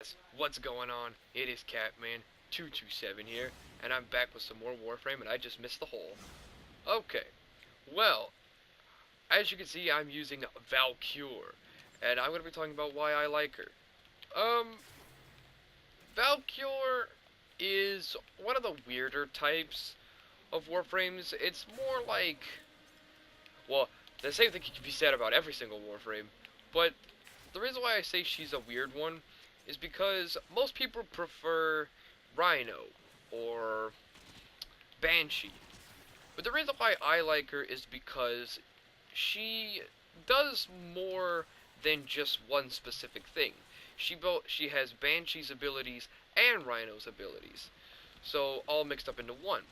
Greetings, what's going on? It is Catman227 here, and I'm back with some more Warframe, and I just missed the hole. Okay, well, as you can see, I'm using Valkyr, and I'm going to be talking about why I like her. Valkyr is one of the weirder types of Warframes. It's more like, well, the same thing can be said about every single Warframe, but the reason why I say she's a weird one is because most people prefer Rhino or Banshee. But the reason why I like her is because she does more than just one specific thing. She has Banshee's abilities and Rhino's abilities, so all mixed up into one,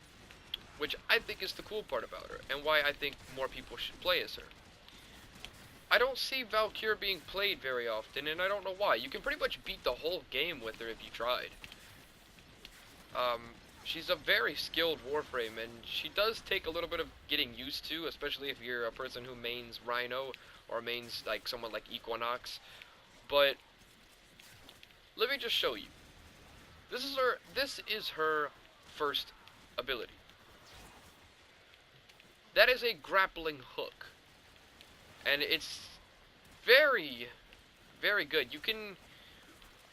which I think is the cool part about her, and why I think more people should play as her. I don't see Valkyr being played very often, and I don't know why. You can pretty much beat the whole game with her if you tried. She's a very skilled Warframe, and she does take a little bit of getting used to, especially if you're a person who mains Rhino, or mains like someone like Equinox. But let me just show you. This is her first ability. That is a grappling hook. And it's very, very good. You can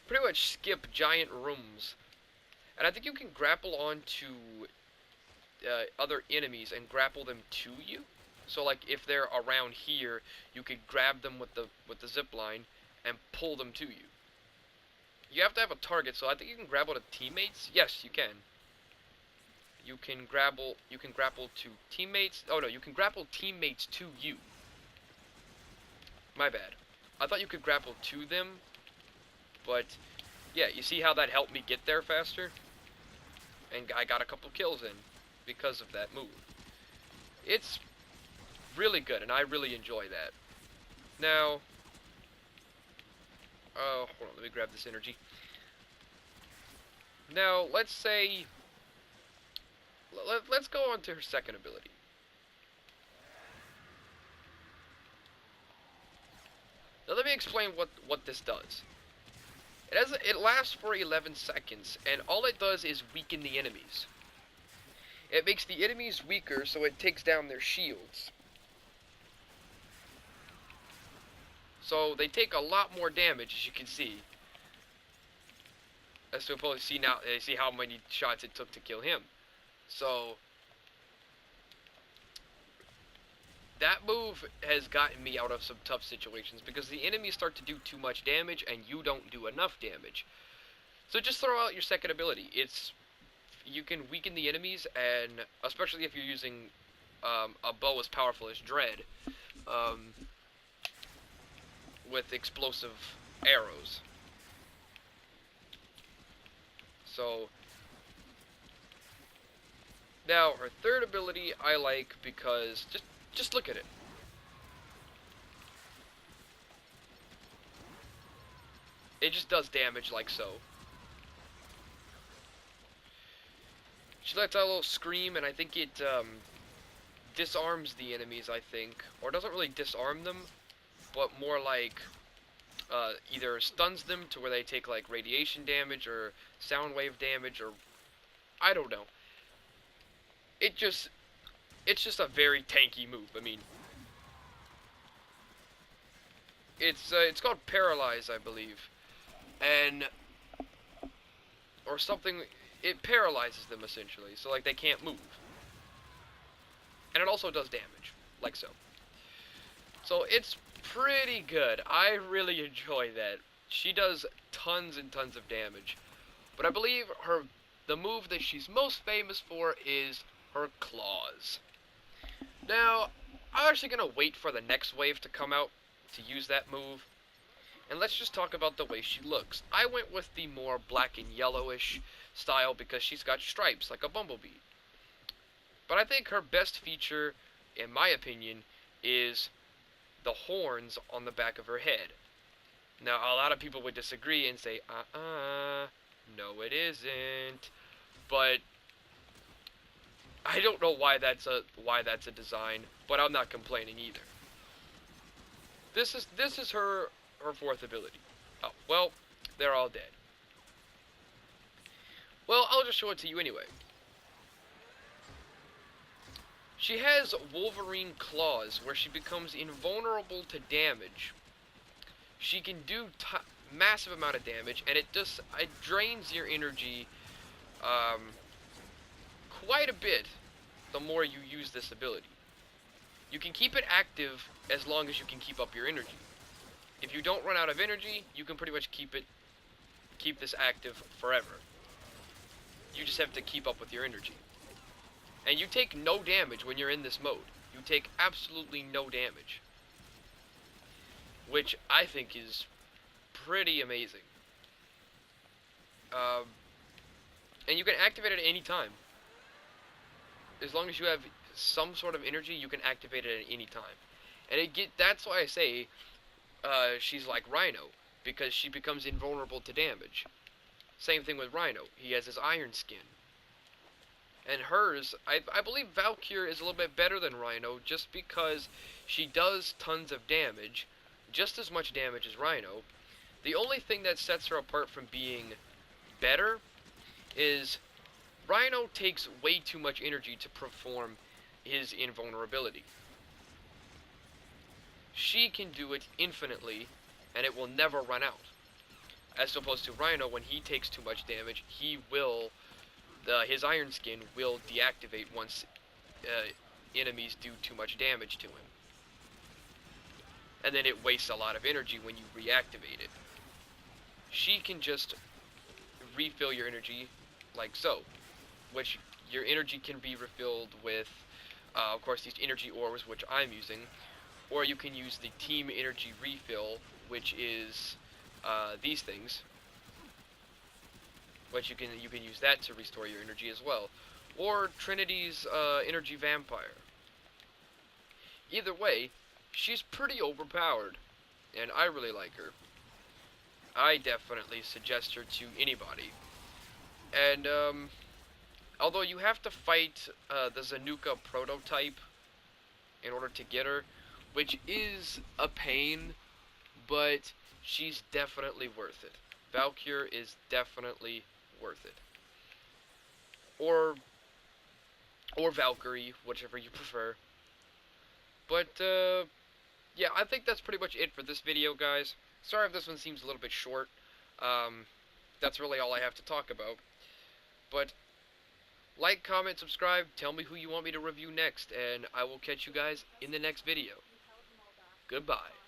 pretty much skip giant rooms. And I think you can grapple onto other enemies and grapple them to you. So like if they're around here, you could grab them with the zip line and pull them to you. You have to have a target, so I think you can grapple to teammates. Yes, you can. You can grapple to teammates. Oh no, you can grapple teammates to you. My bad. I thought you could grapple to them, but yeah, you see how that helped me get there faster? And I got a couple kills in because of that move. It's really good, and I really enjoy that. Now, hold on, let me grab this energy. Now, let's say, let's go on to her second ability. Now let me explain what this does. It lasts for 11 seconds, and all it does is weaken the enemies. It makes the enemies weaker, so it takes down their shields. So they take a lot more damage, as you can see. As opposed to see how many shots it took to kill him. So that move has gotten me out of some tough situations because the enemies start to do too much damage and you don't do enough damage. So just throw out your second ability. You can weaken the enemies, and especially if you're using a bow as powerful as Dread, with explosive arrows. So now her third ability I like because just look at it. It just does damage like so. She lets out a little scream, and I think it disarms the enemies, I think. Or doesn't really disarm them, but more like either stuns them to where they take like radiation damage or sound wave damage, or I don't know. It's just a very tanky move. I mean, it's called Paralyze, I believe, and or something. It paralyzes them essentially, so like they can't move, and it also does damage, like so. So it's pretty good. I really enjoy that. She does tons and tons of damage, but I believe the move that she's most famous for is her claws. Now, I'm actually going to wait for the next wave to come out to use that move. And let's just talk about the way she looks. I went with the more black and yellowish style because she's got stripes like a bumblebee. But I think her best feature, in my opinion, is the horns on the back of her head. Now, a lot of people would disagree and say, no it isn't. But I don't know why that's a design, but I'm not complaining either. This is her fourth ability. Oh, well, they're all dead. Well, I'll just show it to you anyway. She has Wolverine claws, where she becomes invulnerable to damage. She can do massive amount of damage, and it drains your energy quite a bit the more you use this ability. You can keep it active as long as you can keep up your energy. If you don't run out of energy, you can pretty much keep this active forever. You just have to keep up with your energy. And you take no damage when you're in this mode. You take absolutely no damage. Which I think is pretty amazing. And you can activate it at any time. As long as you have some sort of energy, you can activate it at any time. And that's why I say she's like Rhino, because she becomes invulnerable to damage. Same thing with Rhino. He has his iron skin. And hers, I believe Valkyr is a little bit better than Rhino, just because she does tons of damage, just as much damage as Rhino. The only thing that sets her apart from being better is Rhino takes way too much energy to perform his invulnerability. She can do it infinitely, and it will never run out. As opposed to Rhino, when he takes too much damage, his iron skin will deactivate once enemies do too much damage to him. And then it wastes a lot of energy when you reactivate it. She can just refill your energy like so, which your energy can be refilled with, of course, these energy orbs, which I'm using, or you can use the team energy refill, which is these things, which you can use that to restore your energy as well, or Trinity's energy vampire. Either way, she's pretty overpowered, and I really like her. I definitely suggest her to anybody. And although you have to fight the Zanuka prototype in order to get her, which is a pain, but she's definitely worth it. Valkyr is definitely worth it. Or Valkyrie, whichever you prefer. But yeah, I think that's pretty much it for this video, guys. Sorry if this one seems a little bit short. That's really all I have to talk about. But like, comment, subscribe, tell me who you want me to review next, and I will catch you guys in the next video. Goodbye.